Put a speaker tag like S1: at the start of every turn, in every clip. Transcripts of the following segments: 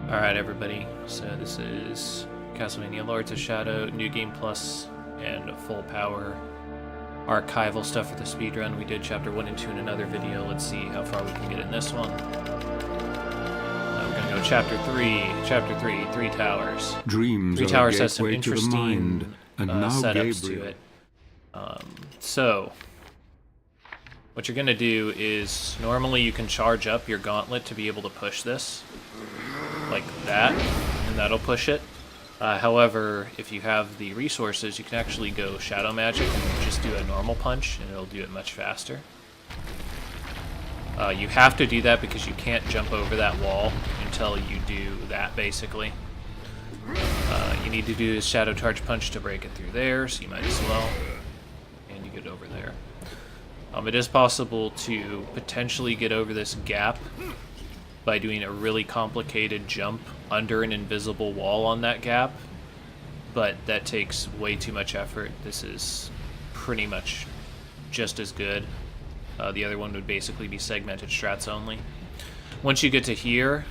S1: Alright everybody, so this is Castlevania Lords of Shadow, New Game Plus, and full power archival stuff for the speedrun. We did Chapter 1 and 2 in another video. Let's see how far we can get in this one. We're going to go Chapter 3. Chapter 3, Three Towers.
S2: Dreams
S1: Three Towers has some
S2: to the
S1: interesting
S2: mind, and now
S1: setups
S2: Gabriel.
S1: to it. So, what you're going to do is, normally you can charge up your gauntlet to be able to push this, like that, and that'll push it. However, if you have the resources, you can actually go Shadow Magic and just do a normal punch, and it'll do it much faster. You have to do that because you can't jump over that wall until you do that, basically. You need to do a Shadow Charge Punch to break it through there, so you might as well. And you get over there. It is possible to potentially get over this gap by doing a really complicated jump under an invisible wall on that gap, but that takes way too much effort. This is pretty much just as good. The other one would basically be segmented strats only. Once you get to here,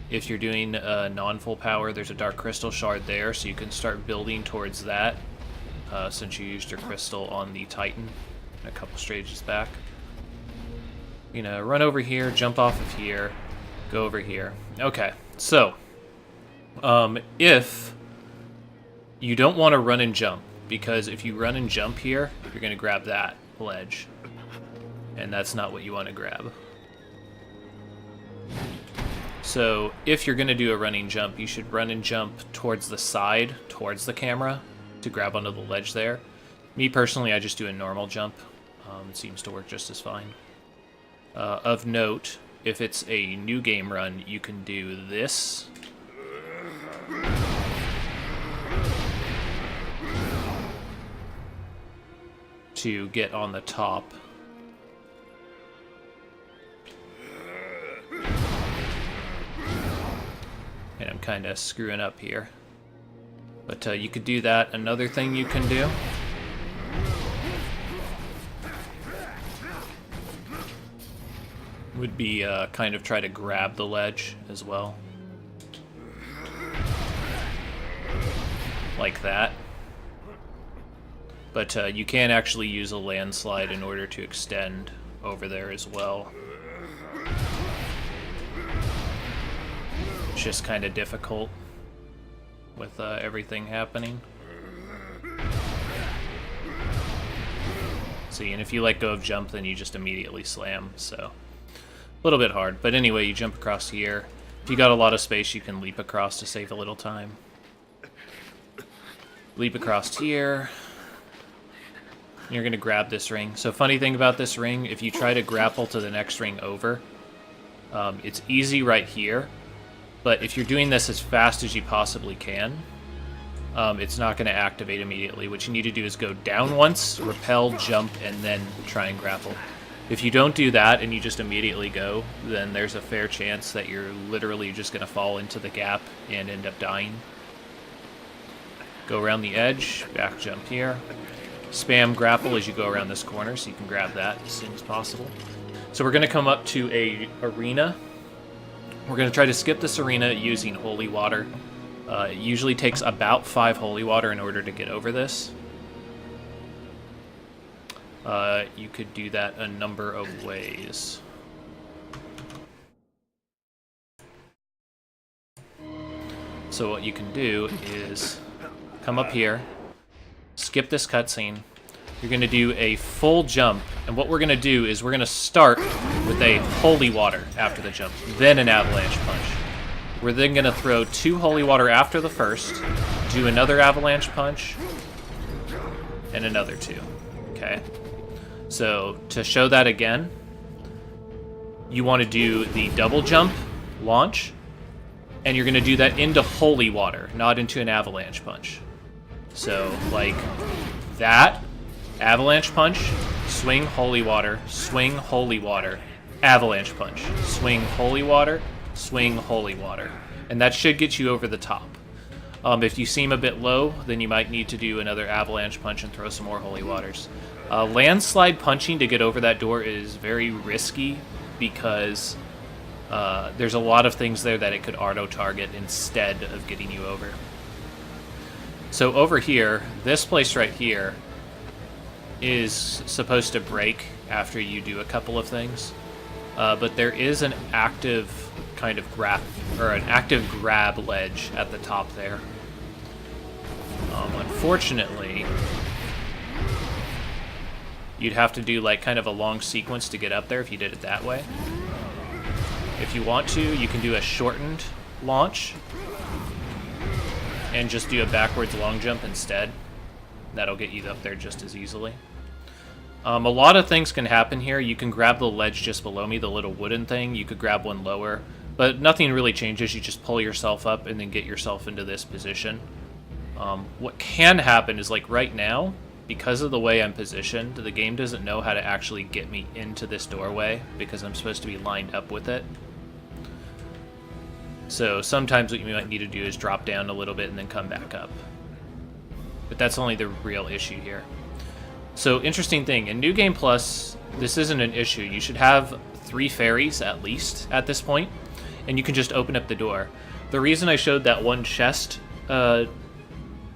S1: if you're doing non-full power, there's a Dark Crystal Shard there, so you can start building towards that, since you used your crystal on the Titan a couple stages back. You know, run over here, jump off of here, go over here. Okay, so if you don't want to run and jump, because if you run and jump here, you're going to grab that ledge, and that's not what you want to grab. So if you're going to do a running jump, you should run and jump towards the side, towards the camera, to grab onto the ledge there. Me personally, I just do a normal jump. It seems to work just as fine. Of note, if it's a new game run, you can do this. To get on the top. And I'm kind of screwing up here. But you could do that. Another thing you can do would be kind of try to grab the ledge as well. Like that. But you can actually use a landslide in order to extend over there as well. It's just kind of difficult with everything happening. See, and if you let go of jump, then you just immediately slam, so a little bit hard. But anyway, you jump across here. If you got a lot of space, you can leap across to save a little time. Leap across here. You're going to grab this ring. So funny thing about this ring, if you try to grapple to the next ring over, it's easy right here. But if you're doing this as fast as you possibly can, it's not going to activate immediately. What you need to do is go down once, repel, jump, and then try and grapple. If you don't do that and you just immediately go, then there's a fair chance that you're literally just going to fall into the gap and end up dying. Go around the edge, back jump here. Spam grapple as you go around this corner so you can grab that as soon as possible. So we're going to come up to a arena. We're going to try to skip this arena using holy water. It usually takes about 5 holy water in order to get over this. You could do that a number of ways. So what you can do is come up here, skip this cutscene. You're going to do a full jump, and what we're going to do is we're going to start with a holy water after the jump, then an avalanche punch. We're then going to throw 2 holy water after the first, do another avalanche punch, and another 2. Okay? So, to show that again, you want to do the double jump, launch, and you're going to do that into holy water, not into an avalanche punch. So, like that, avalanche punch, swing holy water, avalanche punch, swing holy water, swing holy water. And that should get you over the top. If you seem a bit low, then you might need to do another avalanche punch and throw some more holy waters. Landslide punching to get over that door is very risky because there's a lot of things there that it could auto-target instead of getting you over. So over here, this place right here is supposed to break after you do a couple of things. But there is an active kind of grab, or an active grab ledge at the top there. Unfortunately, you'd have to do like kind of a long sequence to get up there if you did it that way. If you want to, you can do a shortened launch and just do a backwards long jump instead. That'll get you up there just as easily. A lot of things can happen here. You can grab the ledge just below me, the little wooden thing. You could grab one lower, but nothing really changes. You just pull yourself up and then get yourself into this position. What can happen is, like right now, because of the way I'm positioned, the game doesn't know how to actually get me into this doorway because I'm supposed to be lined up with it. So sometimes what you might need to do is drop down a little bit and then come back up. But that's only the real issue here. So, interesting thing, in New Game Plus, this isn't an issue. You should have 3 fairies, at least, at this point, and you can just open up the door. The reason I showed that one chest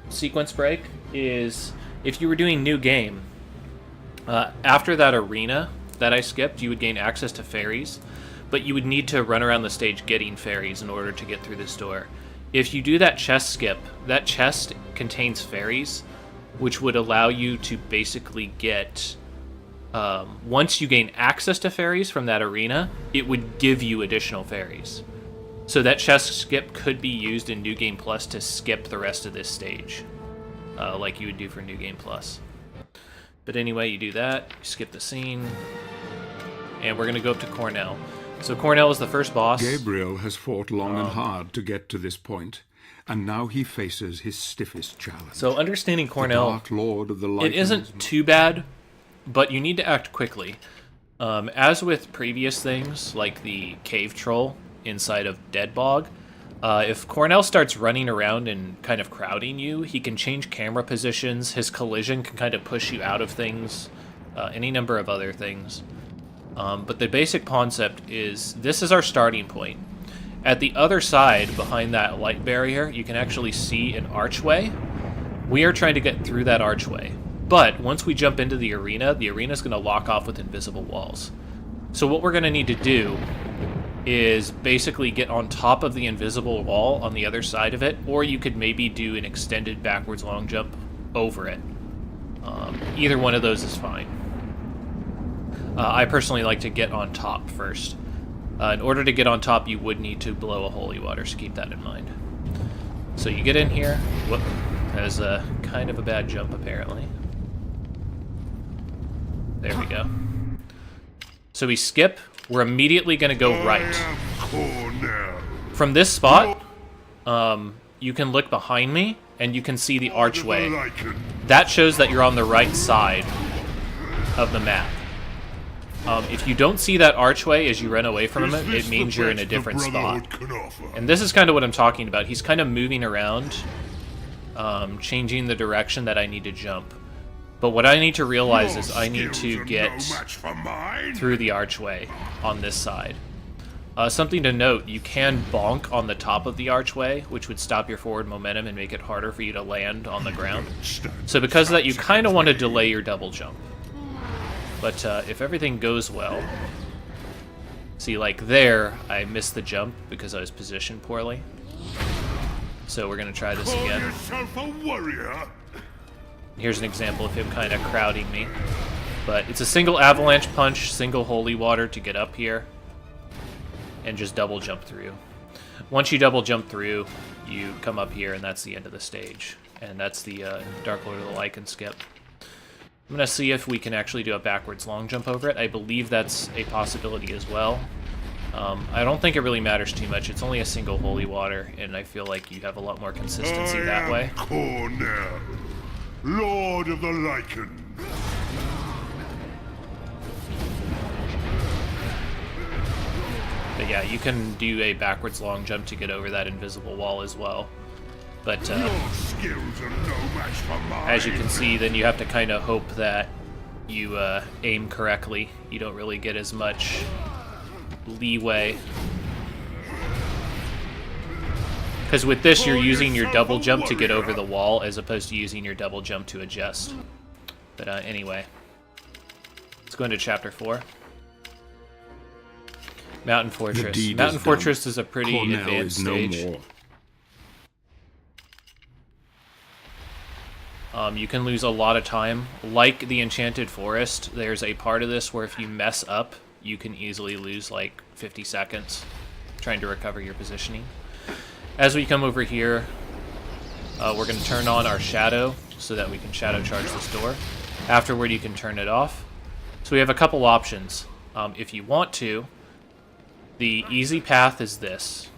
S1: sequence break is, if you were doing New Game, after that arena that I skipped, you would gain access to fairies, but you would need to run around the stage getting fairies in order to get through this door. If you do that chest skip, that chest contains fairies, which would allow you to basically get, once you gain access to fairies from that arena, it would give you additional fairies. So that chest skip could be used in New Game Plus to skip the rest of this stage, like you would do for New Game Plus. But anyway, you do that, you skip the scene, and we're going to go up to Cornell. So Cornell is the first boss.
S2: Gabriel has fought long and hard to get to this point, and now he faces his stiffest challenge.
S1: So understanding Cornell,
S2: the Dark Lord of the Lycans,
S1: it isn't too bad, but you need to act quickly. As with previous things, like the cave troll inside of Deadbog, if Cornell starts running around and kind of crowding you, he can change camera positions, his collision can kind of push you out of things, any number of other things. But the basic concept is, this is our starting point. At the other side, behind that light barrier, you can actually see an archway. We are trying to get through that archway. But once we jump into the arena is going to lock off with invisible walls. So what we're going to need to do is basically get on top of the invisible wall on the other side of it, or you could maybe do an extended backwards long jump over it. Either one of those is fine. I personally like to get on top first. In order to get on top, you would need to blow a holy water, so keep that in mind. So you get in here. Whoop. That is a kind of a bad jump, apparently. There we go. So we skip. We're immediately going to go right. From this spot, you can look behind me, and you can see the archway. That shows that you're on the right side of the map. If you don't see that archway as you run away from him, it means you're in a different spot. And this is kind of what I'm talking about. He's kind of moving around, changing the direction that I need to jump. But what I need to realize is I need to get through the archway on this side. Something to note, you can bonk on the top of the archway, which would stop your forward momentum and make it harder for you to land on the ground. So because of that, you kind of want to delay your double jump. But if everything goes well... See, like there, I missed the jump because I was positioned poorly. So we're going to try this again. Here's an example of him kind of crowding me. But it's a single avalanche punch, single holy water to get up here. And just double jump through. Once you double jump through, you come up here and that's the end of the stage. And that's the Dark Lord of the Lycans skip. I'm going to see if we can actually do a backwards long jump over it. I believe that's a possibility as well. I don't think it really matters too much. It's only a single holy water, and I feel like you have a lot more consistency that way.
S3: Cornell, Lord of the Lycans.
S1: But yeah, you can do a backwards long jump to get over that invisible wall as well. But as you can see, then you have to kind of hope that you aim correctly. You don't really get as much leeway Because with this, you're using your double jump to get over the wall, as opposed to using your double jump to adjust. But anyway. Let's go into Chapter 4. Mountain Fortress. Mountain Fortress is a pretty
S2: Cornell
S1: advanced
S2: is no
S1: stage.
S2: more.
S1: You can lose a lot of time. Like the Enchanted Forest, there's a part of this where if you mess up, you can easily lose like 50 seconds trying to recover your positioning. As we come over here, we're going to turn on our shadow so that we can shadow charge this door. Afterward, you can turn it off. So we have a couple options. If you want to, the easy path is this.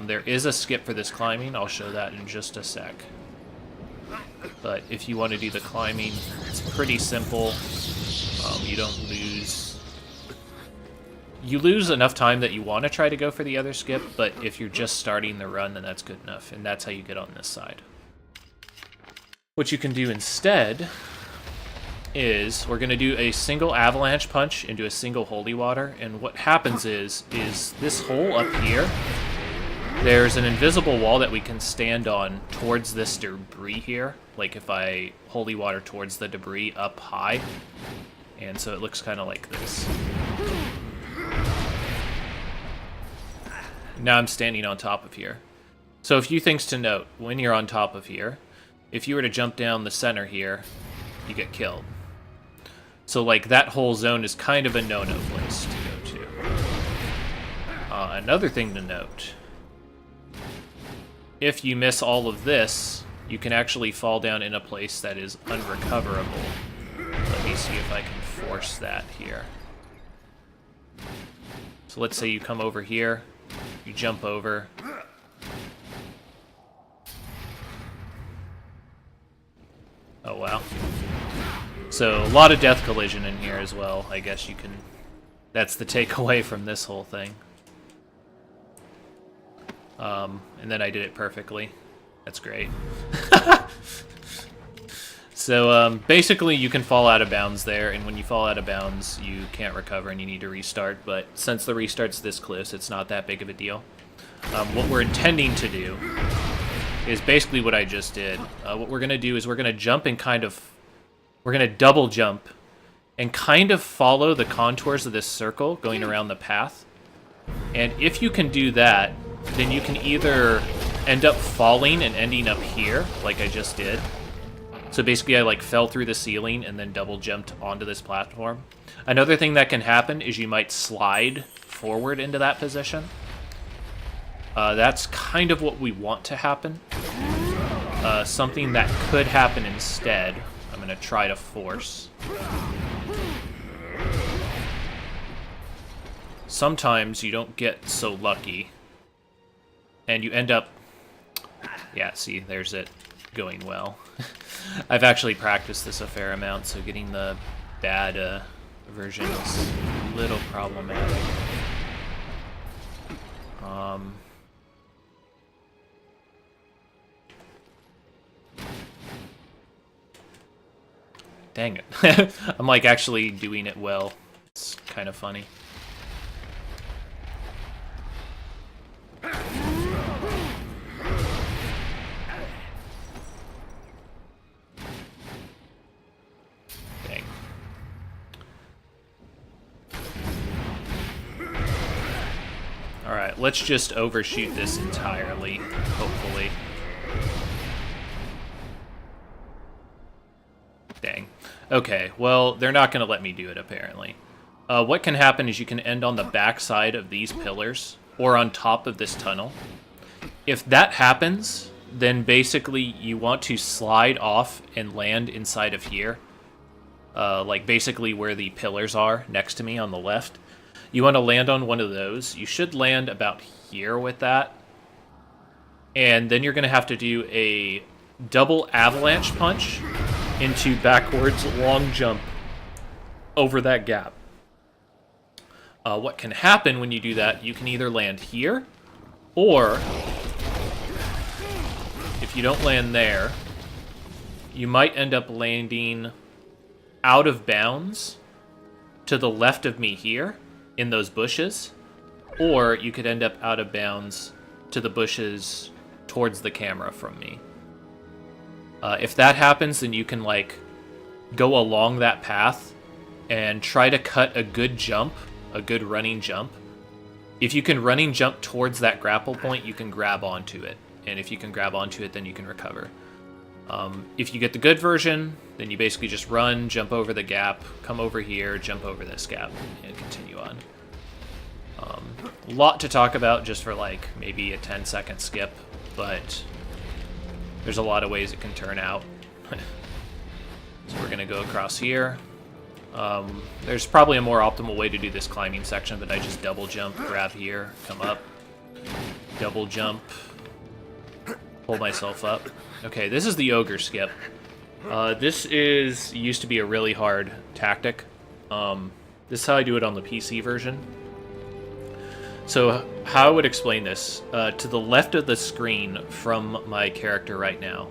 S1: There is a skip for this climbing. I'll show that in just a sec. But if you want to do the climbing, it's pretty simple. You don't lose... You lose enough time that you want to try to go for the other skip, but if you're just starting the run, then that's good enough, and that's how you get on this side. What you can do instead is we're going to do a single avalanche punch into a single holy water, and what happens is this hole up here, there's an invisible wall that we can stand on towards this debris here. Like if I holy water towards the debris up high. And so it looks kind of like this. Now I'm standing on top of here. So a few things to note when you're on top of here. If you were to jump down the center here, you get killed. So like that whole zone is kind of a no-no place to go to. Another thing to note. If you miss all of this, you can actually fall down in a place that is unrecoverable. Let me see if I can force that here. So let's say you come over here, you jump over. Oh, wow. So a lot of death collision in here as well. I guess you can... That's the takeaway from this whole thing. And then I did it perfectly. That's great. So basically you can fall out of bounds there, and when you fall out of bounds you can't recover and you need to restart, but since the restart's this close, it's not that big of a deal. What we're intending to do is basically what I just did. What we're going to do is we're going to jump and we're going to double jump and kind of follow the contours of this circle going around the path. And if you can do that, then you can either end up falling and ending up here, like I just did. So basically I like fell through the ceiling and then double jumped onto this platform. Another thing that can happen is you might slide forward into that position. That's kind of what we want to happen. Something that could happen instead, I'm going to try to force. Sometimes you don't get so lucky, and you end up... Yeah, see, there's it going well. I've actually practiced this a fair amount, so getting the bad version is a little problematic. Dang it. I'm like actually doing it well. It's kind of funny. Dang. Alright, let's just overshoot this entirely, hopefully. Dang. Okay, well, they're not going to let me do it, apparently. What can happen is you can end on the back side of these pillars, or on top of this tunnel. If that happens, then basically you want to slide off and land inside of here. Like basically where the pillars are, next to me on the left. You want to land on one of those. You should land about here with that. And then you're going to have to do a double avalanche punch into backwards long jump over that gap. What can happen when you do that, you can either land here, or if you don't land there, you might end up landing out of bounds to the left of me here in those bushes, or you could end up out of bounds to the bushes towards the camera from me. If that happens, then you can like go along that path and try to cut a good jump, a good running jump. If you can running jump towards that grapple point, you can grab onto it. And if you can grab onto it, then you can recover. If you get the good version, then you basically just run, jump over the gap, come over here, jump over this gap, and continue on. A lot to talk about just for like maybe a 10-second skip, but there's a lot of ways it can turn out. So we're going to go across here. There's probably a more optimal way to do this climbing section, but I just double jump, grab here, come up, double jump, pull myself up. Okay, this is the ogre skip. This used to be a really hard tactic. This is how I do it on the PC version. So how I would explain this, to the left of the screen from my character right now,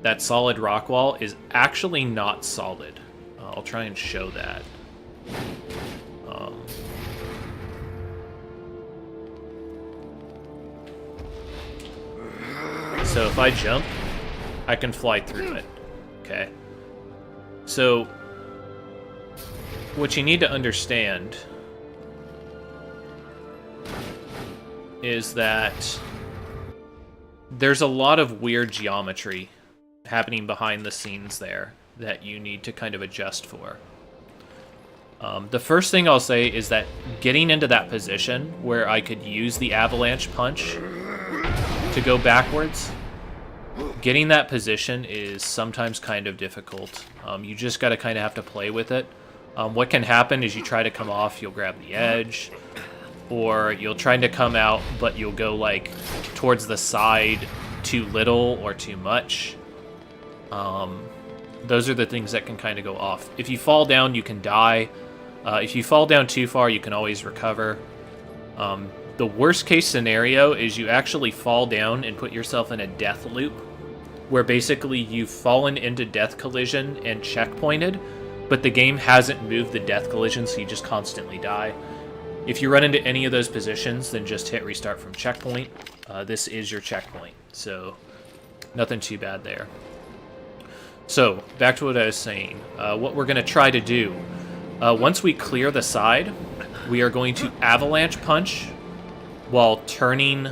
S1: that solid rock wall is actually not solid. I'll try and show that. So if I jump, I can fly through it. Okay. So what you need to understand is that there's a lot of weird geometry happening behind the scenes there that you need to kind of adjust for. The first thing I'll say is that getting into that position where I could use the avalanche punch to go backwards, getting that position is sometimes kind of difficult. You just got to kind of have to play with it. What can happen is you try to come off, you'll grab the edge, or you'll try to come out, but you'll go like towards the side too little or too much. Those are the things that can kind of go off. If you fall down, you can die. If you fall down too far, you can always recover. The worst case scenario is you actually fall down and put yourself in a death loop, where basically you've fallen into death collision and checkpointed, but the game hasn't moved the death collision, so you just constantly die. If you run into any of those positions, then just hit restart from checkpoint. This is your checkpoint, so nothing too bad there. So, back to what I was saying. What we're going to try to do, once we clear the side, we are going to avalanche punch while turning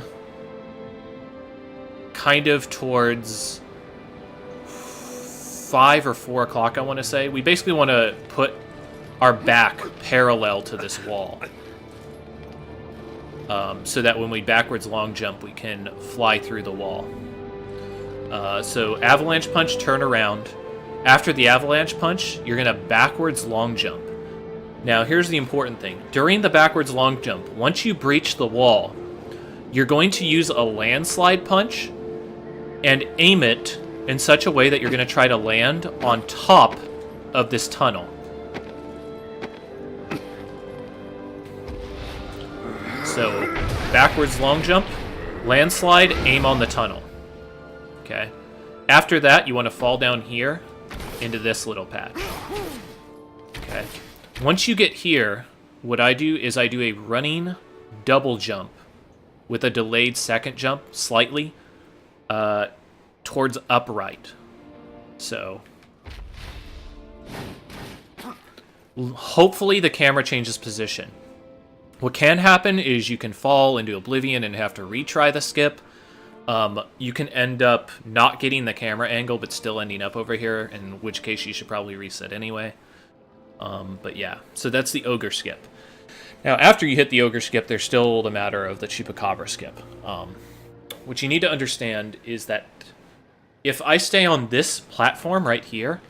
S1: kind of towards 5 or 4 o'clock, I want to say. We basically want to put our back parallel to this wall, so that when we backwards long jump, we can fly through the wall. So avalanche punch, turn around. After the avalanche punch, you're going to backwards long jump. Now, here's the important thing. During the backwards long jump, once you breach the wall, you're going to use a landslide punch and aim it in such a way that you're going to try to land on top of this tunnel. So, backwards long jump, landslide, aim on the tunnel. Okay. After that, you want to fall down here into this little patch. Okay. Once you get here, what I do is I do a running double jump with a delayed second jump, slightly, towards upright. So, hopefully the camera changes position. What can happen is you can fall into oblivion and have to retry the skip. You can end up not getting the camera angle, but still ending up over here, in which case you should probably reset anyway. But yeah, so that's the ogre skip. Now, after you hit the ogre skip, there's still the matter of the Chupacabra skip. What you need to understand is that if I stay on this platform right here,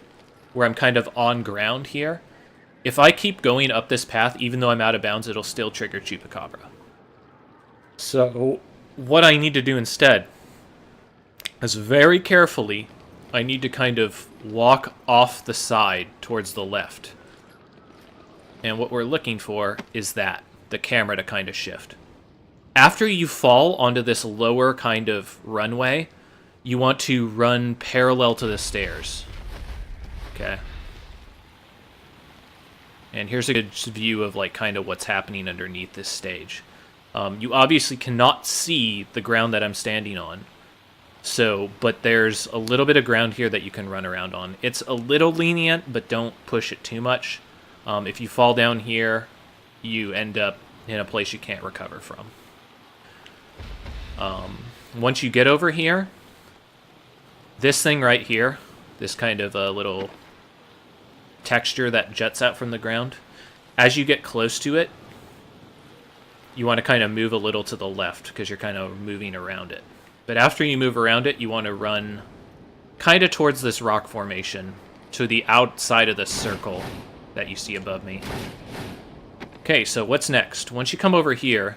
S1: where I'm kind of on ground here, if I keep going up this path, even though I'm out of bounds, it'll still trigger Chupacabra. So, what I need to do instead is very carefully, I need to kind of walk off the side towards the left. And what we're looking for is that, the camera to kind of shift. After you fall onto this lower kind of runway, you want to run parallel to the stairs. Okay. And here's a good view of like kind of what's happening underneath this stage. You obviously cannot see the ground that I'm standing on. So, but there's a little bit of ground here that you can run around on. It's a little lenient, but don't push it too much. If you fall down here, you end up in a place you can't recover from. Once you get over here, this thing right here, this kind of a little texture that juts out from the ground, as you get close to it, you want to kind of move a little to the left because you're kind of moving around it. But after you move around it, you want to run kind of towards this rock formation to the outside of the circle that you see above me. Okay, so what's next? Once you come over here,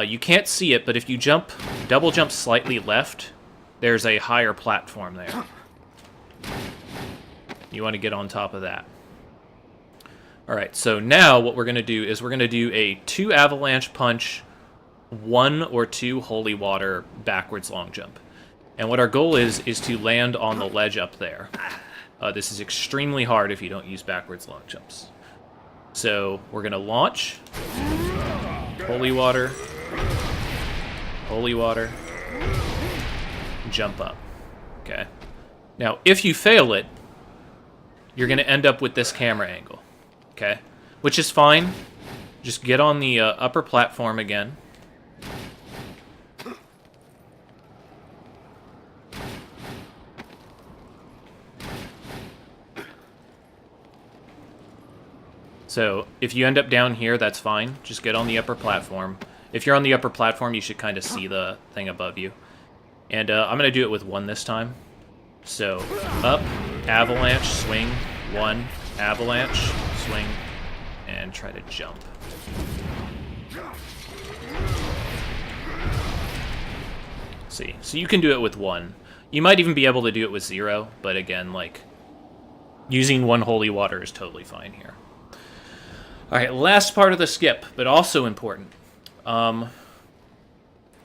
S1: you can't see it, but if you double jump slightly left, there's a higher platform there. You want to get on top of that. Alright, so now what we're going to do is we're going to do a 2 avalanche punch, 1 or 2 holy water backwards long jump. And what our goal is to land on the ledge up there. This is extremely hard if you don't use backwards long jumps. So we're going to launch, holy water, jump up. Okay. Now, if you fail it, you're going to end up with this camera angle. Okay? Which is fine. Just get on the upper platform again. So, if you end up down here, that's fine. Just get on the upper platform. If you're on the upper platform, you should kind of see the thing above you. And I'm going to do it with 1 this time. So, up, avalanche, swing, 1, avalanche, swing, and try to jump. See, so you can do it with 1. You might even be able to do it with 0, but again, like, using 1 holy water is totally fine here. Alright, last part of the skip, but also important.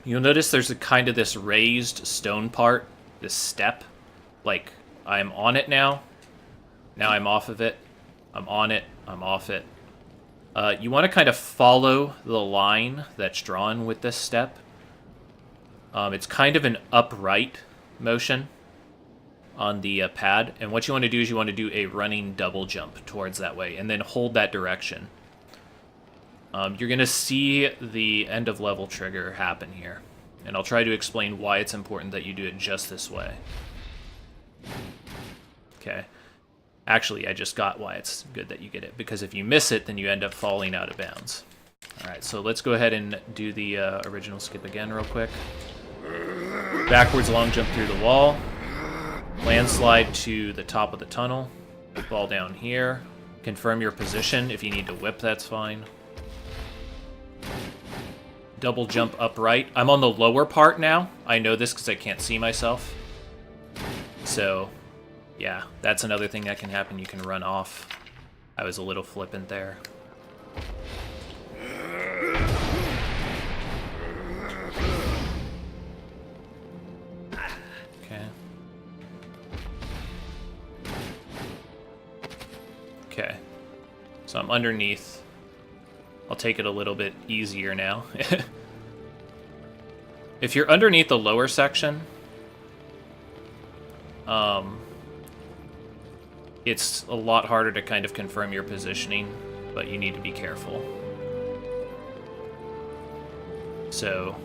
S1: You'll notice there's a kind of this raised stone part, this step. Like, I'm on it now. Now I'm off of it. I'm on it. I'm off it. You want to kind of follow the line that's drawn with this step. It's kind of an upright motion on the pad. And what you want to do is you want to do a running double jump towards that way. And then hold that direction. You're going to see the end of level trigger happen here. And I'll try to explain why it's important that you do it just this way. Okay. Actually, I just got why it's good that you get it. Because if you miss it, then you end up falling out of bounds. Alright, so let's go ahead and do the original skip again real quick. Backwards long jump through the wall. Landslide to the top of the tunnel. Fall down here. Confirm your position. If you need to whip, that's fine. Double jump upright. I'm on the lower part now. I know this because I can't see myself. So, yeah, that's another thing that can happen. You can run off. I was a little flippant there. Okay. Okay. So I'm underneath. I'll take it a little bit easier now. If you're underneath the lower section, it's a lot harder to kind of confirm your positioning, but you need to be careful. So,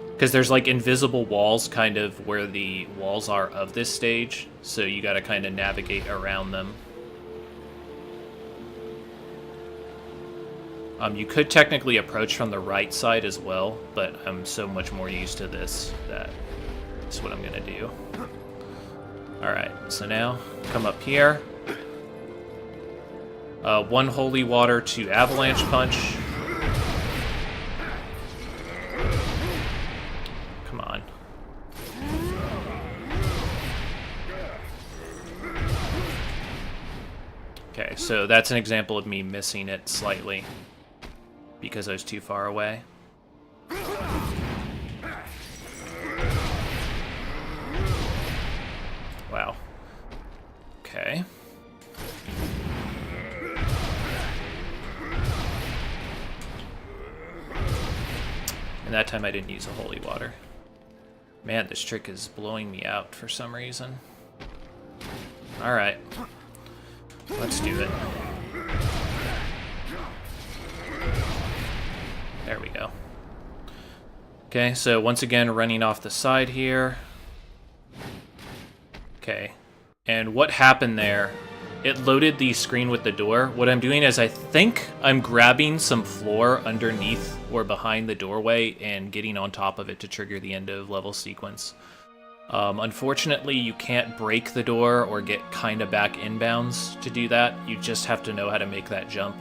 S1: because there's like invisible walls kind of where the walls are of this stage, so you got to kind of navigate around them. You could technically approach from the right side as well, but I'm so much more used to this that that's what I'm going to do. Alright, so now come up here. 1 holy water to avalanche punch. Come on. Okay, so that's an example of me missing it slightly because I was too far away. Wow. Okay. And that time I didn't use a holy water. Man, this trick is blowing me out for some reason. Alright. Let's do it. There we go. Okay, so once again, running off the side here. Okay. And what happened there, it loaded the screen with the door. What I'm doing is I think I'm grabbing some floor underneath or behind the doorway and getting on top of it to trigger the end of level sequence. Unfortunately, you can't break the door or get kind of back inbounds to do that. You just have to know how to make that jump.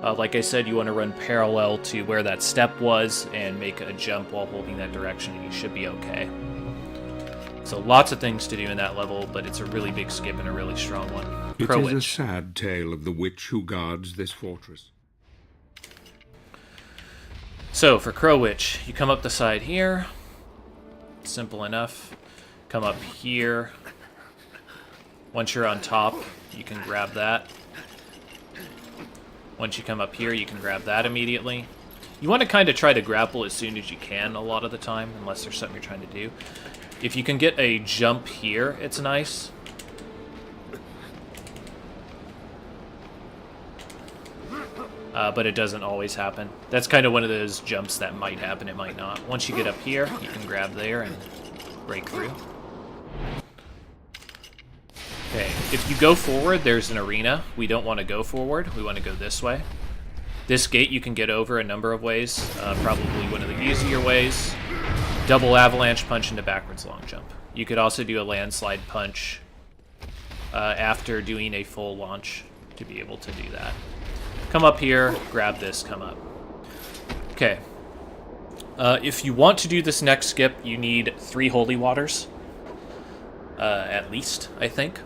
S1: Like I said, you want to run parallel to where that step was and make a jump while holding that direction, and you should be okay. So lots of things to do in that level, but it's a really big skip and a really strong one.
S2: It is a sad tale of the witch who guards this fortress.
S1: So for Crow Witch, you come up the side here. Simple enough. Come up here. Once you're on top, you can grab that. Once you come up here, you can grab that immediately. You want to kind of try to grapple as soon as you can a lot of the time, unless there's something you're trying to do. If you can get a jump here, it's nice. But it doesn't always happen. That's kind of one of those jumps that might happen, it might not. Once you get up here, you can grab there and break through. Okay, if you go forward, there's an arena. We don't want to go forward. We want to go this way. This gate you can get over a number of ways. Probably one of the easier ways. Double avalanche punch into backwards long jump. You could also do a landslide punch after doing a full launch to be able to do that. Come up here, grab this, come up. Okay. If you want to do this next skip, you need 3 holy waters. At least, I think.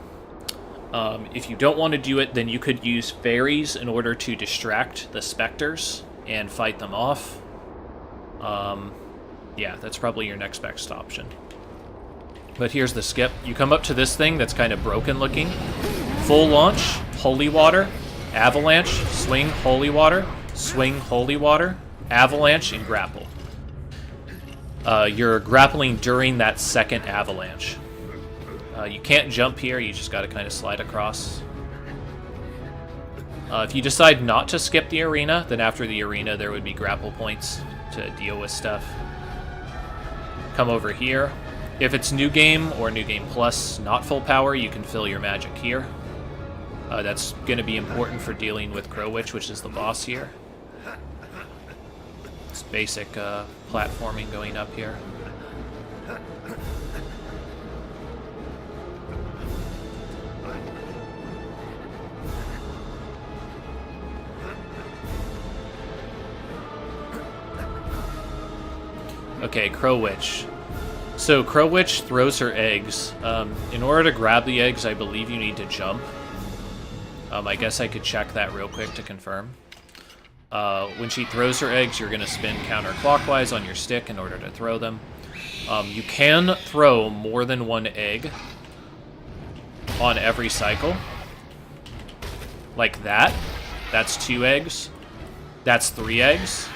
S1: If you don't want to do it, then you could use fairies in order to distract the specters and fight them off. Yeah, that's probably your next best option. But here's the skip. You come up to this thing that's kind of broken looking. Full launch, holy water, avalanche, swing, holy water, avalanche, and grapple. You're grappling during that second avalanche. You can't jump here, you just gotta kind of slide across. If you decide not to skip the arena, then after the arena there would be grapple points to deal with stuff. Come over here. If it's New Game or New Game Plus, not full power, you can fill your magic here. That's going to be important for dealing with Crow Witch, which is the boss here. It's basic platforming going up here. Okay, Crow Witch. So Crow Witch throws her eggs. In order to grab the eggs, I believe you need to jump. I guess I could check that real quick to confirm. When she throws her eggs, you're going to spin counterclockwise on your stick in order to throw them. You can throw more than 1 egg on every cycle. Like that. That's 2 eggs. That's 3 eggs.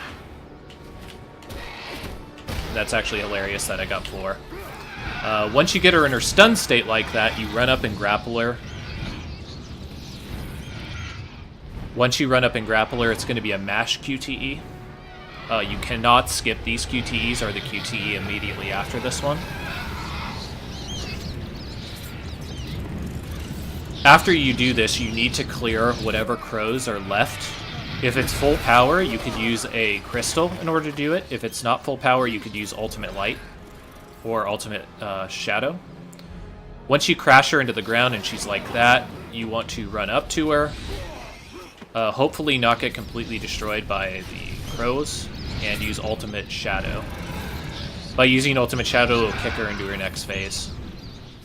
S1: That's actually hilarious that I got 4. Once you get her in her stun state like that, you run up and grapple her. Once you run up and grapple her, it's going to be a mash QTE. You cannot skip these QTEs or the QTE immediately after this one. After you do this, you need to clear whatever crows are left. If it's full power, you could use a crystal in order to do it. If it's not full power, you could use ultimate light or ultimate shadow. Once you crash her into the ground and she's like that, you want to run up to her. Hopefully not get completely destroyed by the crows, and use ultimate shadow. By using ultimate shadow, it'll kick her into her next phase.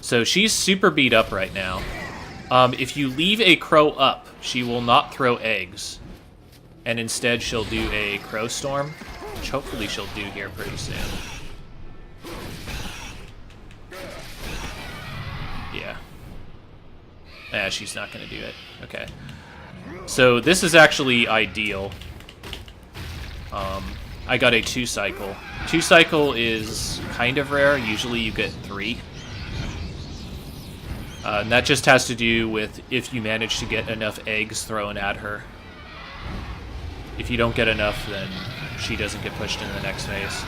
S1: So she's super beat up right now. If you leave a crow up, she will not throw eggs. And instead she'll do a crow storm, which hopefully she'll do here pretty soon. Yeah. Yeah, she's not going to do it. Okay. So this is actually ideal. I got a 2-cycle. 2-cycle is kind of rare. Usually you get 3. And that just has to do with if you manage to get enough eggs thrown at her. If you don't get enough, then she doesn't get pushed into the next phase.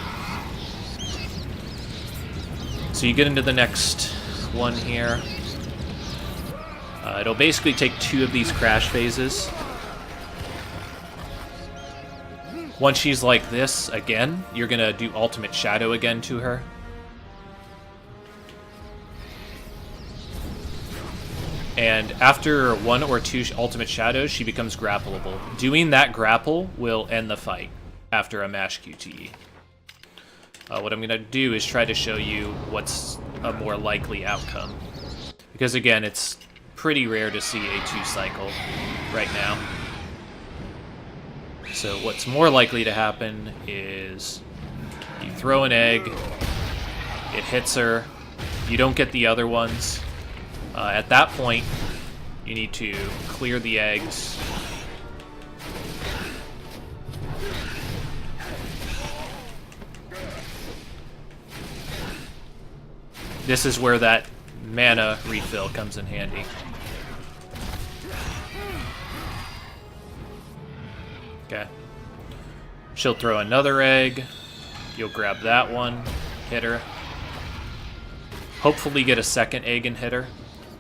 S1: So you get into the next one here. It'll basically take 2 of these crash phases. Once she's like this again, you're gonna do Ultimate Shadow again to her. And after 1 or 2 Ultimate Shadows, she becomes grappleable. Doing that grapple will end the fight after a mash QTE. What I'm gonna do is try to show you what's a more likely outcome. Because again, it's pretty rare to see a 2-cycle right now. So what's more likely to happen is you throw an egg, it hits her, you don't get the other ones. At that point, you need to clear the eggs. This is where that mana refill comes in handy. Okay. She'll throw another egg. You'll grab that one, hit her. Hopefully get a second egg and hit her.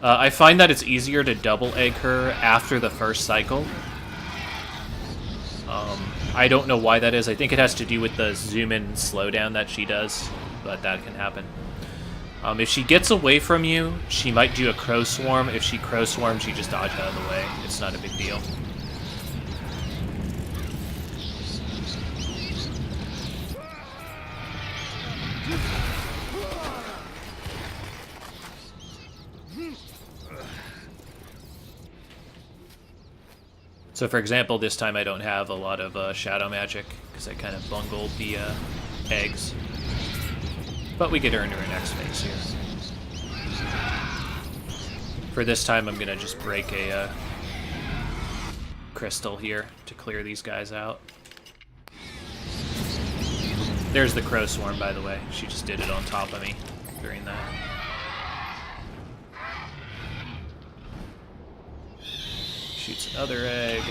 S1: I find that it's easier to double egg her after the first cycle. I don't know why that is. I think it has to do with the zoom in slowdown that she does, but that can happen. If she gets away from you, she might do a crow swarm. If she crow swarms, you just dodge out of the way. It's not a big deal. So for example, this time I don't have a lot of shadow magic, because I kind of bungled the eggs. But we get her into her next phase here. For this time, I'm going to just break a crystal here to clear these guys out. There's the crow swarm, by the way. She just did it on top of me during that. Shoots another egg.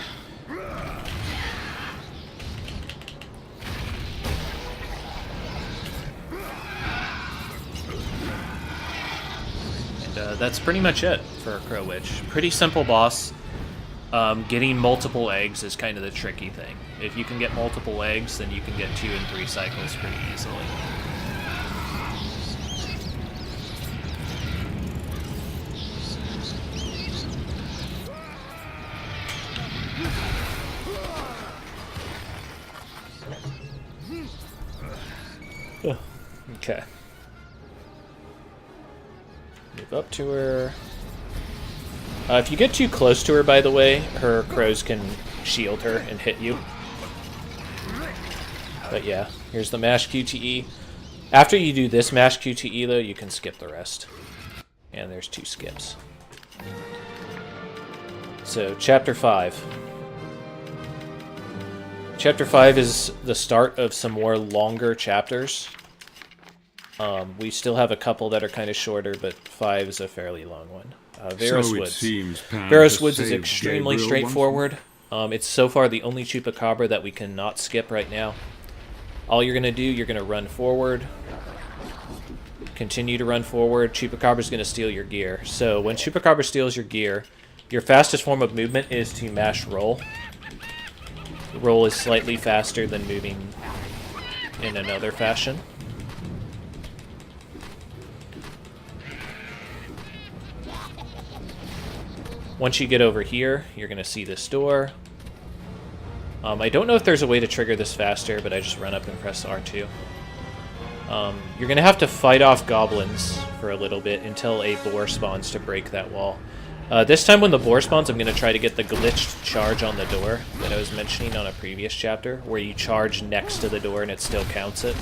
S1: And that's pretty much it for Crow Witch. Pretty simple boss. Getting multiple eggs is kind of the tricky thing. If you can get multiple eggs, then you can get 2 and 3 cycles pretty easily. Okay. Move up to her. If you get too close to her, by the way, her crows can shield her and hit you. But yeah, here's the mash QTE. After you do this mash QTE, though, you can skip the rest. And there's 2 skips. So, Chapter 5. Chapter 5 is the start of some more longer chapters. We still have a couple that are kind of shorter, but 5 is a fairly long one. Barriss Woods. Barriss Woods is extremely straightforward. It's so far the only Chupacabra that we cannot skip right now. All you're going to do, you're going to run forward. Continue to run forward. Chupacabra's going to steal your gear. So when Chupacabra steals your gear, your fastest form of movement is to mash roll. Roll is slightly faster than moving in another fashion. Once you get over here, you're going to see this door. I don't know if there's a way to trigger this faster, but I just run up and press R2. You're going to have to fight off goblins for a little bit until a boar spawns to break that wall. This time when the boar spawns, I'm going to try to get the glitched charge on the door that I was mentioning on a previous chapter, where you charge next to the door and it still counts it.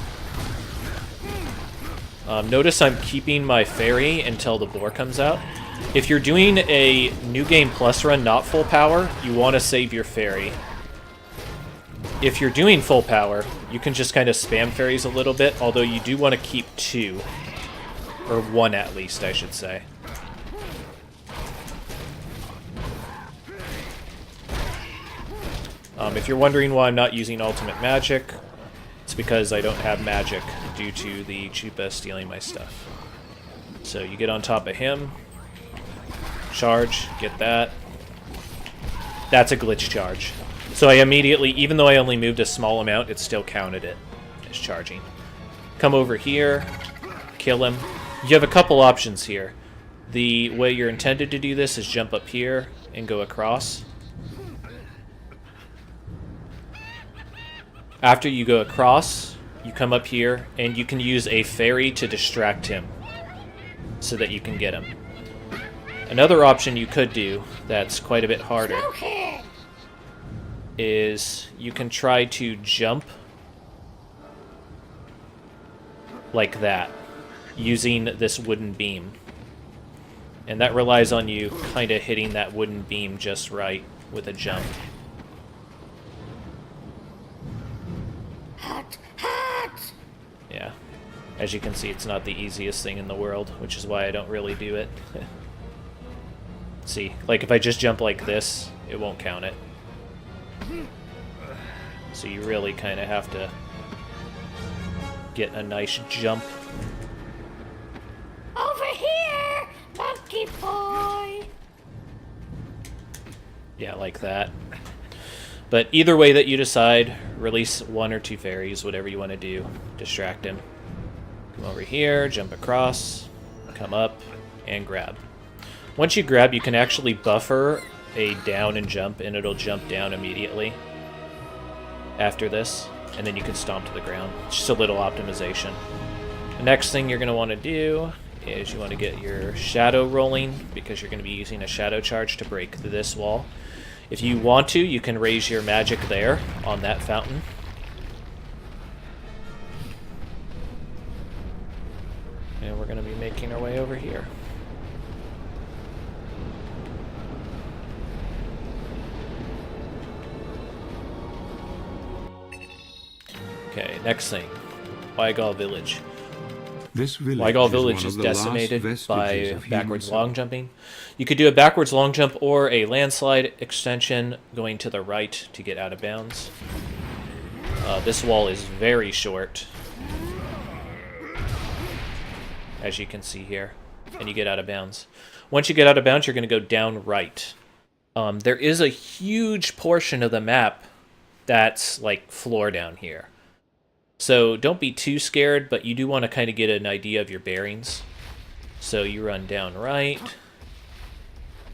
S1: Notice I'm keeping my fairy until the boar comes out. If you're doing a New Game Plus run, not full power, you want to save your fairy. if you're doing full power, you can just kind of spam fairies a little bit, although you do want to keep 2. Or 1 at least, I should say. If you're wondering why I'm not using ultimate magic, it's because I don't have magic due to the Chupa stealing my stuff. So you get on top of him, charge, get that. That's a glitch charge. So I immediately, even though I only moved a small amount, it still counted it as charging. Come over here, kill him. You have a couple options here. The way you're intended to do this is jump up here and go across. After you go across, you come up here, and you can use a fairy to distract him so that you can get him. Another option you could do that's quite a bit harder is you can try to jump like that using this wooden beam. And that relies on you kind of hitting that wooden beam just right with a jump. Yeah. As you can see, it's not the easiest thing in the world, which is why I don't really do it. See, like if I just jump like this, it won't count it. So you really kind of have to get a nice jump.
S4: Over here, monkey boy!
S1: Yeah, like that. But either way that you decide, release 1 or 2 fairies, whatever you want to do. Distract him. Come over here, jump across, come up, and grab. Once you grab, you can actually buffer a down and jump, and it'll jump down immediately after this, and then you can stomp to the ground. It's just a little optimization. The next thing you're going to want to do is you want to get your shadow rolling, because you're going to be using a shadow charge to break this wall. If you want to, you can raise your magic there on that fountain. And we're going to be making our way over here. Okay, next thing. Baikal Village.
S2: This village
S1: Baikal
S2: is
S1: Village
S2: one
S1: is
S2: of the last
S1: decimated
S2: vestiges
S1: by
S2: of
S1: backwards
S2: human
S1: long jumping. You could do a backwards long jump or a landslide extension going to the right to get out of bounds. This wall is very short, as you can see here, and you get out of bounds. Once you get out of bounds, you're going to go down right. There is a huge portion of the map that's like floor down here. So don't be too scared, but you do want to kind of get an idea of your bearings. So you run down right.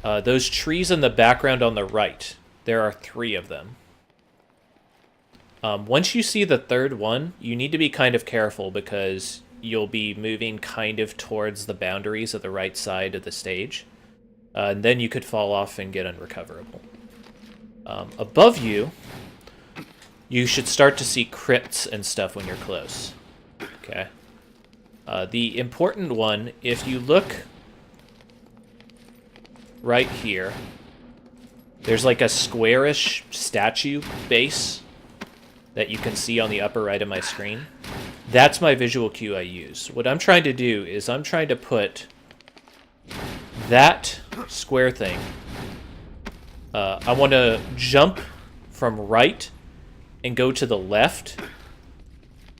S1: Those trees in the background on the right, there are 3 of them. Once you see the 3rd one, you need to be kind of careful because you'll be moving kind of towards the boundaries of the right side of the stage. And then you could fall off and get unrecoverable. Above you, you should start to see crypts and stuff when you're close. Okay. The important one, if you look right here, there's like a squarish statue base that you can see on the upper right of my screen. That's my visual cue I use. What I'm trying to do is I'm trying to put that square thing. I want to jump from right and go to the left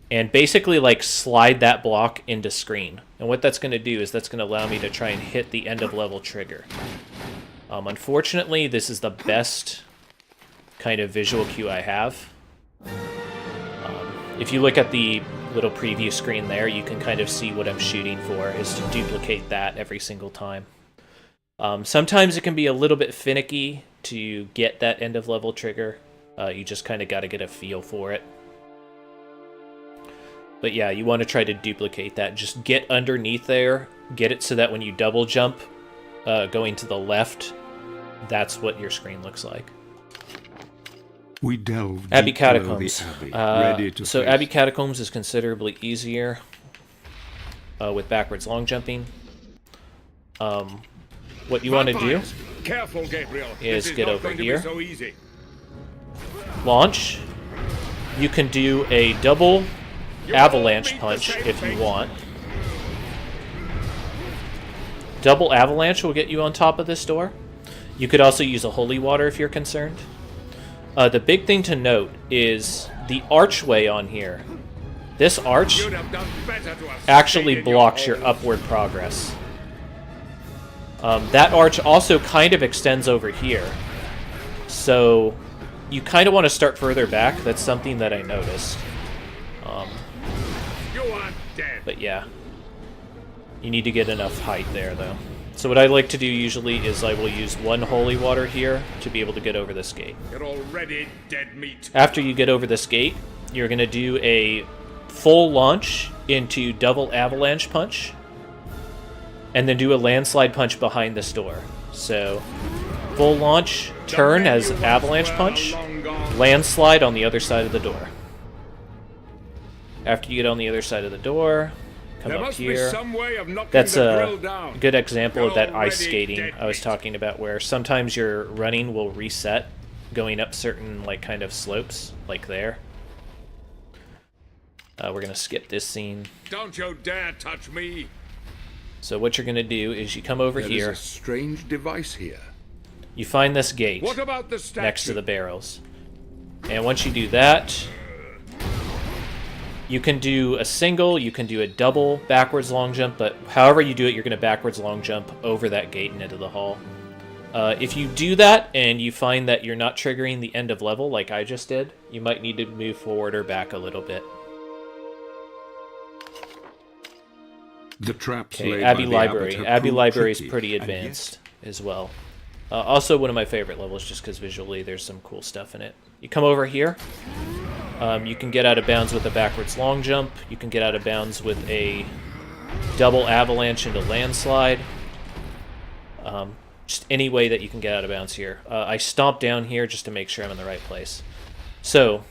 S1: and basically like slide that block into screen. And what that's going to do is that's going to allow me to try and hit the end of level trigger. Unfortunately, this is the best kind of visual cue I have. If you look at the little preview screen there, you can kind of see what I'm shooting for is to duplicate that every single time. Sometimes it can be a little bit finicky to get that end of level trigger. You just kind of got to get a feel for it. But yeah, you want to try to duplicate that. Just get underneath there, get it so that when you double jump, going to the left, that's what your screen looks like.
S2: We delve
S1: Abbey
S2: deep below
S1: Catacombs.
S2: the abbey, ready to
S1: So
S2: face.
S1: Abbey Catacombs is considerably easier with backwards long jumping. What you want to do
S3: Careful, Gabriel.
S1: is
S3: This
S1: get
S3: not
S1: over
S3: going to be
S1: here.
S3: so easy.
S1: Launch, You can do a double avalanche punch if you want. Double avalanche will get you on top of this door. You could also use a holy water if you're concerned. The big thing to note is the archway on here. This arch actually blocks your upward progress. That arch also kind of extends over here. So you kind of want to start further back. That's something that I noticed. But yeah. You need to get enough height there, though. So what I like to do usually is I will use one holy water here to be able to get over this gate.
S3: You're already dead meat.
S1: After you get over this gate, you're going to do a full launch into double avalanche punch, and then do a landslide punch behind this door. So, full launch, turn as avalanche punch, landslide on the other side of the door. After you get on the other side of the door, come up here. That's a good example of that ice skating I was talking about, where sometimes your running will reset going up certain kind of slopes, like there. We're gonna skip this scene.
S3: Don't you dare touch me!
S1: So what you're gonna do is you come over here.
S2: There is a strange device here.
S1: You find this gate
S3: What about the statue?
S1: next to the barrels, and once you do that, you can do a single, you can do a double backwards long jump, but however you do it, you're gonna backwards long jump over that gate and into the hall. If you do that and you find that you're not triggering the end of level like I just did, you might need to move forward or back a little bit.
S2: The traps
S1: Okay,
S2: laid
S1: Abbey
S2: by the
S1: Library.
S2: abbot have
S1: Abbey
S2: proved
S1: Library is
S2: tricky,
S1: pretty
S2: and
S1: advanced as well. Also one of my favorite levels just because visually there's some cool stuff in it. You come over here. You can get out of bounds with a backwards long jump. You can get out of bounds with a double avalanche into landslide. Just any way that you can get out of bounds here. I stomp down here just to make sure I'm in the right place. So,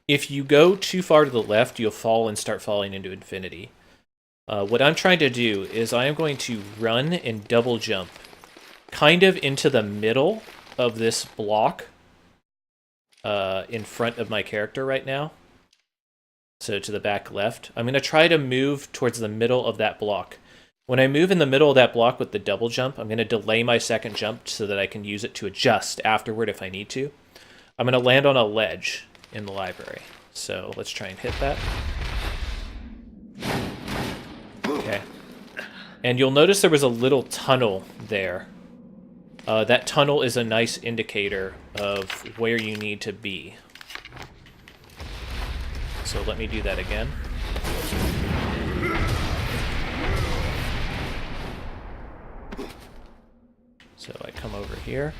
S1: if you go too far to the left, you'll fall and start falling into infinity. What I'm trying to do is I am going to run and double jump kind of into the middle of this block in front of my character right now. So to the back left. I'm going to try to move towards the middle of that block. When I move in the middle of that block with the double jump, I'm going to delay my second jump so that I can use it to adjust afterward if I need to. I'm going to land on a ledge in the library. So let's try and hit that. Okay. And you'll notice there was a little tunnel there. That tunnel is a nice indicator of where you need to be. So let me do that again. So I come over here.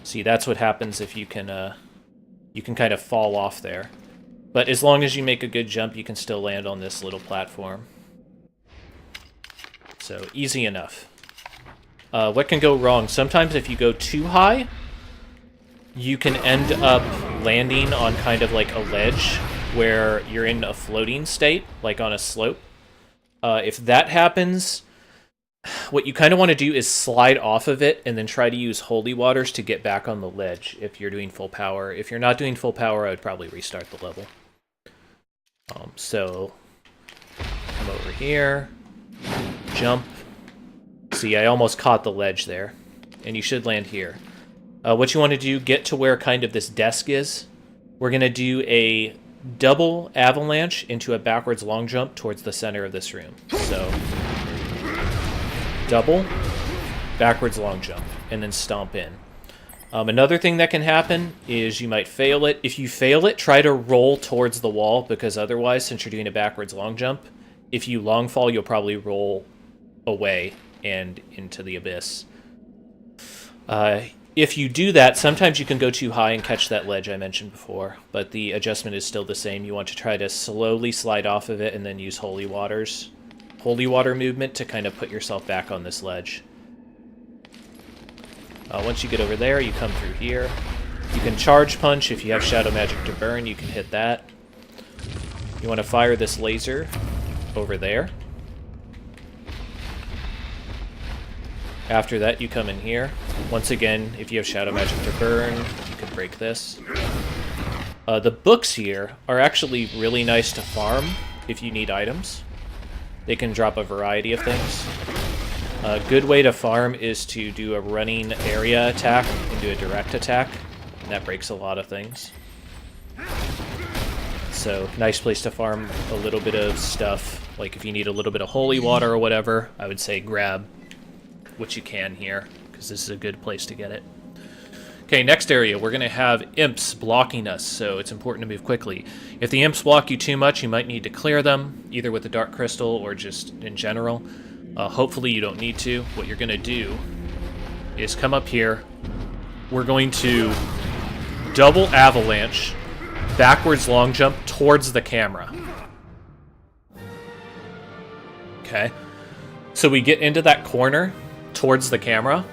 S1: See, that's what happens if you can kind of fall off there. But as long as you make a good jump, you can still land on this little platform. So easy enough. What can go wrong? Sometimes if you go too high, you can end up landing on kind of like a ledge where you're in a floating state, like on a slope. If that happens, what you kind of want to do is slide off of it and then try to use holy waters to get back on the ledge if you're doing full power. If you're not doing full power, I would probably restart the level. So, come over here, jump. See, I almost caught the ledge there, and you should land here. What you want to do, get to where kind of this desk is. We're going to do a double avalanche into a backwards long jump towards the center of this room. So, double, backwards long jump, and then stomp in. Another thing that can happen is you might fail it. If you fail it, try to roll towards the wall, because otherwise, since you're doing a backwards long jump, if you long fall, you'll probably roll away and into the abyss. If you do that, sometimes you can go too high and catch that ledge I mentioned before, but the adjustment is still the same. You want to try to slowly slide off of it and then use holy waters. Holy water movement to kind of put yourself back on this ledge. Once you get over there, you come through here. You can charge punch. If you have shadow magic to burn, you can hit that. You want to fire this laser over there. After that, you come in here. Once again, if you have Shadow Magic to burn, you can break this. The books here are actually really nice to farm if you need items. They can drop a variety of things. A good way to farm is to do a running area attack and do a direct attack. And that breaks a lot of things. So, nice place to farm a little bit of stuff. Like if you need a little bit of holy water or whatever, I would say grab what you can here, because this is a good place to get it. Okay, next area, we're going to have imps blocking us, so it's important to move quickly. If the imps block you too much, you might need to clear them, either with the Dark Crystal or just in general. Hopefully you don't need to. What you're going to do is come up here. We're going to double avalanche, backwards long jump towards the camera. Okay. So we get into that corner towards the camera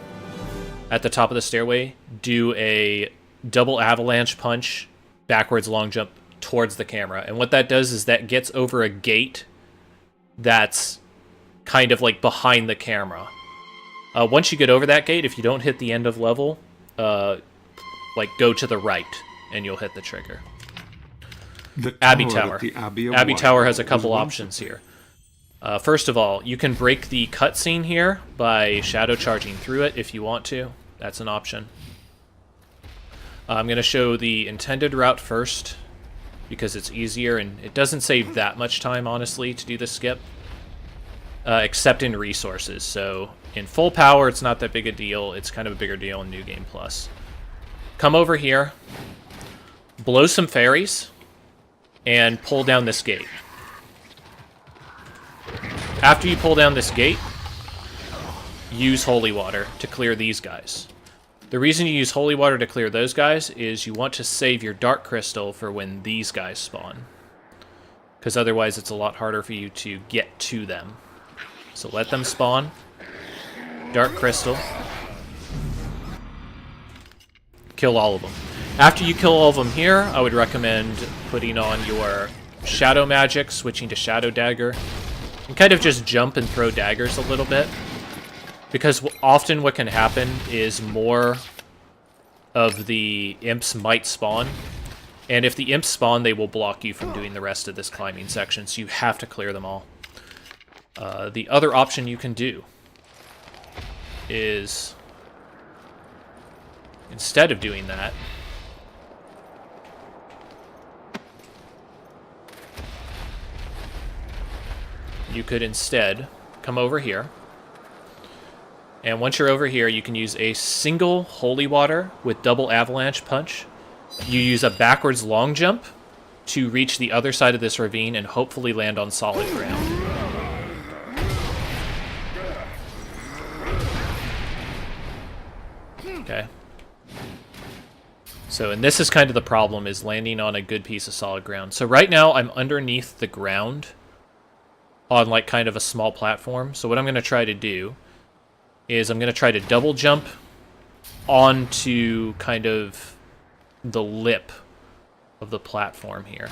S1: at the top of the stairway, do a double avalanche punch, backwards long jump towards the camera. And what that does is that gets over a gate that's kind of like behind the camera. Once you get over that gate, if you don't hit the end of level, like go to the right and you'll hit the trigger.
S2: The
S1: Abbey
S2: tower
S1: Tower.
S2: at the Abbey of
S1: Abbey
S2: Wild
S1: Tower has a
S2: was
S1: couple
S2: once
S1: options here. First of all, you can break the cutscene here by shadow charging through it if you want to. That's an option. I'm going to show the intended route first because it's easier and it doesn't save that much time, honestly, to do the skip. Except in resources. So in full power, it's not that big a deal. It's kind of a bigger deal in New Game Plus. Come over here, blow some fairies, and pull down this gate. After you pull down this gate, use holy water to clear these guys. The reason you use holy water to clear those guys is you want to save your dark crystal for when these guys spawn. Because otherwise it's a lot harder for you to get to them. So let them spawn. Dark crystal. Kill all of them. After you kill all of them here, I would recommend putting on your shadow magic, switching to shadow dagger, and kind of just jump and throw daggers a little bit. Because often what can happen is more of the imps might spawn. And if the imps spawn, they will block you from doing the rest of this climbing section, so you have to clear them all. The other option you can do is, instead of doing that, you could instead come over here. And once you're over here, you can use a single holy water with double avalanche punch. You use a backwards long jump to reach the other side of this ravine and hopefully land on solid ground. Okay. So, and this is kind of the problem, is landing on a good piece of solid ground. So right now, I'm underneath the ground on like kind of a small platform. So what I'm going to try to do is I'm going to try to double jump onto kind of the lip of the platform here.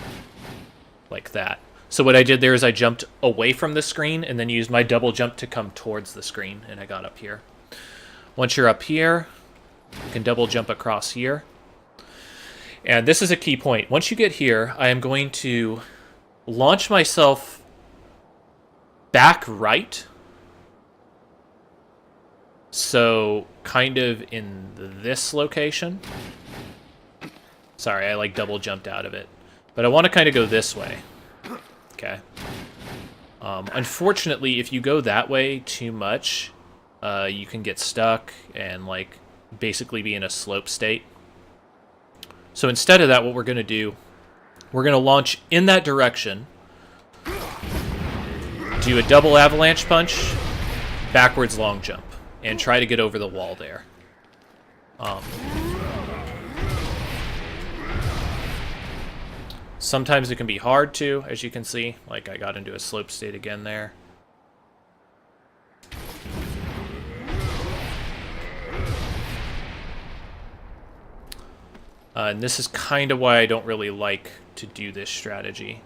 S1: Like that. So what I did there is I jumped away from the screen and then used my double jump to come towards the screen, and I got up here. Once you're up here, you can double jump across here. And this is a key point. Once you get here, I am going to launch myself back right. So, kind of in this location. Sorry, I like double jumped out of it. But I want to kind of go this way. Okay. Unfortunately, if you go that way too much, you can get stuck and like basically be in a slope state. So instead of that, what we're going to do, we're going to launch in that direction, do a double avalanche punch, backwards long jump, and try to get over the wall there. Sometimes it can be hard to, as you can see. Like I got into a slope state again there. And this is kind of why I don't really like to do this strategy.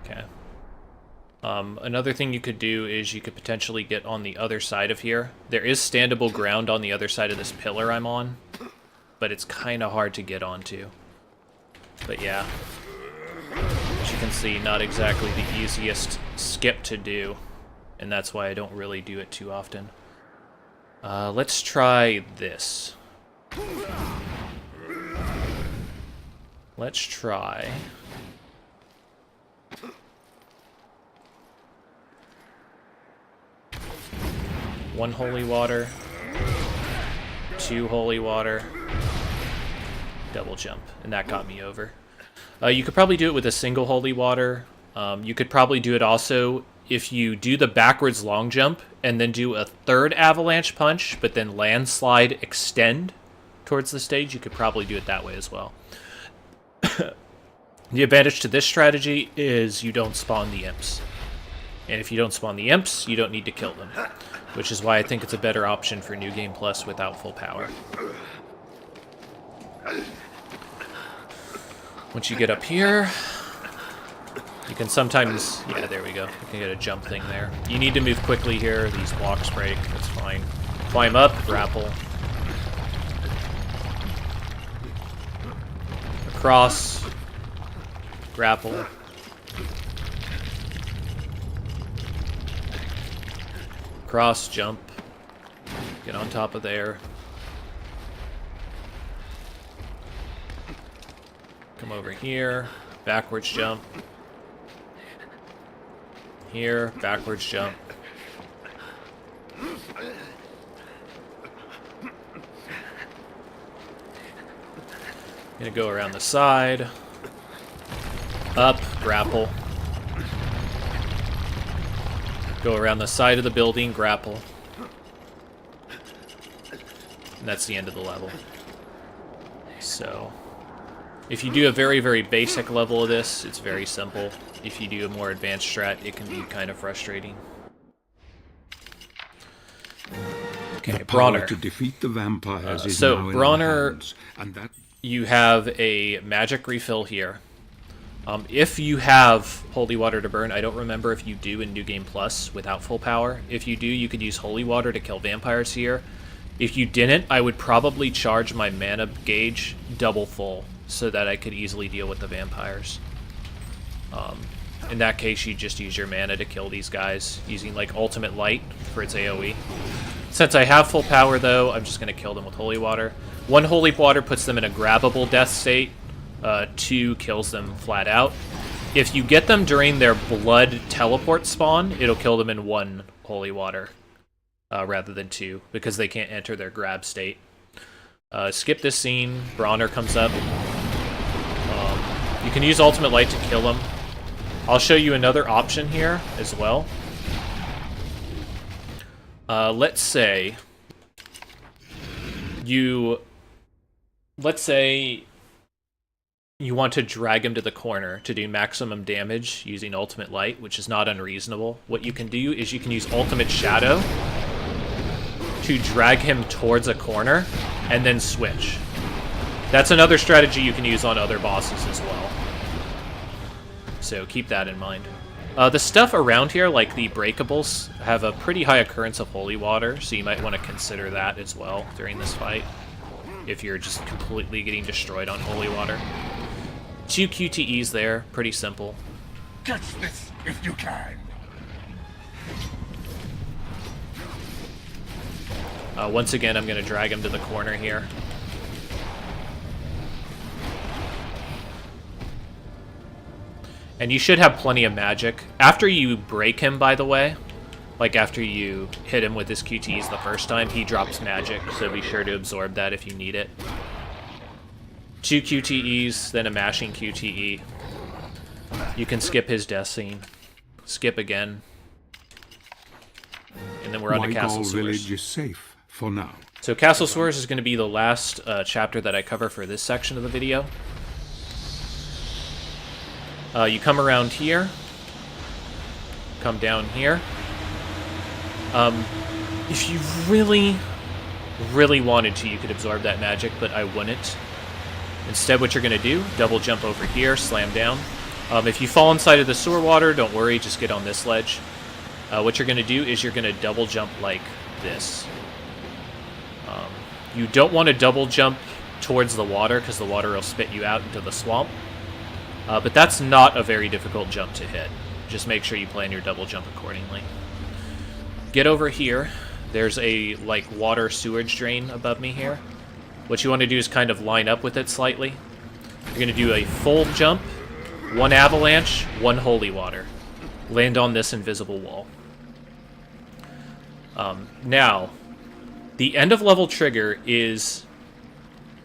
S1: Okay. Another thing you could do is you could potentially get on the other side of here. There is standable ground on the other side of this pillar I'm on, but it's kind of hard to get onto. But yeah, as you can see, not exactly the easiest skip to do, and that's why I don't really do it too often. Let's try this. Let's try... One holy water, 2 holy water, double jump, and that got me over. You could probably do it with a single holy water. You could probably do it also if you do the backwards long jump and then do a 3rd avalanche punch, but then landslide extend towards the stage. You could probably do it that way as well. The advantage to this strategy is you don't spawn the imps. And if you don't spawn the imps, you don't need to kill them. Which is why I think it's a better option for New Game Plus without full power. Once you get up here, you can sometimes... Yeah, there we go. You can get a jump thing there. You need to move quickly here. These blocks break. That's fine. Climb up, grapple. Across. Grapple. Cross, jump, get on top of there. Come over here, backwards jump. Here, backwards jump. Gonna go around the side. Up, grapple. Go around the side of the building, grapple. And that's the end of the level. So, if you do a very, very basic level of this, it's very simple. If you do a more advanced strat, it can be kind of frustrating. Okay,
S2: the power
S1: Bronner.
S2: to defeat the vampires is
S1: So,
S2: now in
S1: Bronner,
S2: our hands, and that...
S1: you have a magic refill here. If you have Holy Water to burn, I don't remember if you do in New Game Plus without full power. If you do, you could use Holy Water to kill vampires here. If you didn't, I would probably charge my mana gauge double full so that I could easily deal with the vampires. In that case, you just use your mana to kill these guys, using like Ultimate Light for its AoE. Since I have full power, though, I'm just going to kill them with Holy Water. 1 Holy Water puts them in a grabbable death state. 2 kills them flat out. If you get them during their blood teleport spawn, it'll kill them in 1 holy water rather than 2, because they can't enter their grab state. Skip this scene. Bronner comes up. You can use Ultimate Light to kill him. I'll show you another option here as well. Let's say you want to drag him to the corner to do maximum damage using Ultimate Light, which is not unreasonable. What you can do is you can use Ultimate Shadow to drag him towards a corner and then switch. That's another strategy you can use on other bosses as well. So keep that in mind. The stuff around here, like the breakables, have a pretty high occurrence of holy water, so you might want to consider that as well during this fight, if you're just completely getting destroyed on holy water. 2 QTEs there, pretty simple.
S3: Catch this if you can.
S1: Once again, I'm going to drag him to the corner here. And you should have plenty of magic. After you break him, by the way, like after you hit him with his QTEs the first time, he drops magic, so be sure to absorb that if you need it. 2 QTEs, then a mashing QTE. You can skip his death scene. Skip again. And then we're on to Castle
S2: Baikal
S1: Soros.
S2: village is safe for now.
S1: So Castle Soros is going to be the last chapter that I cover for this section of the video. You come around here. Come down here. If you really, really wanted to, you could absorb that magic, but I wouldn't. Instead, what you're going to do, double jump over here, slam down. If you fall inside of the sewer water, don't worry, just get on this ledge. What you're going to do is you're going to double jump like this. You don't want to double jump towards the water because the water will spit you out into the swamp. But that's not a very difficult jump to hit. Just make sure you plan your double jump accordingly. Get over here. There's a, like, water sewage drain above me here. What you want to do is kind of line up with it slightly. You're going to do a full jump, 1 avalanche, 1 holy water. Land on this invisible wall. Now, the end of level trigger is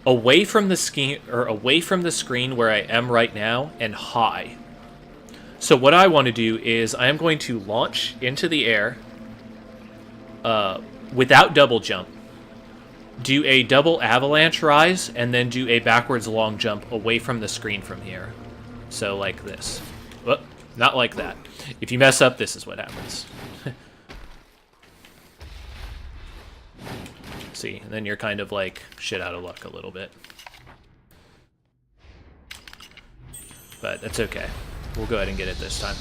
S1: away from the screen where I am right now and high. So what I want to do is I am going to launch into the air without double jump, do a double avalanche rise, and then do a backwards long jump away from the screen from here. So like this. Well, not like that. If you mess up, this is what happens. See, and then you're kind of like shit out of luck a little bit. But that's okay. We'll go ahead and get it this time.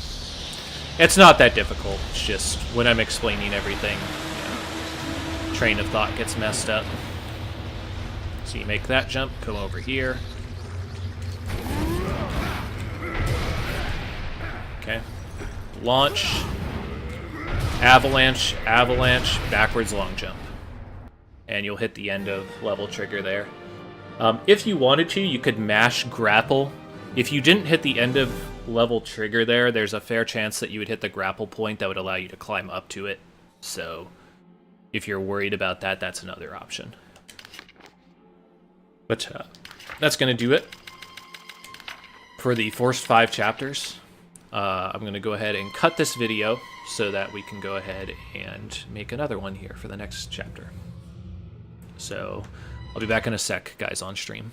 S1: It's not that difficult. It's just when I'm explaining everything, you know, train of thought gets messed up. So you make that jump, come over here. Okay. Launch. Avalanche, avalanche, backwards long jump. And you'll hit the end of level trigger there. If you wanted to, you could mash grapple. If you didn't hit the end of level trigger there, there's a fair chance that you would hit the grapple point that would allow you to climb up to it. So if you're worried about that, that's another option. But that's going to do it for the first 5 chapters. I'm going to go ahead and cut this video so that we can go ahead and make another one here for the next chapter. So I'll be back in a sec, guys, on stream.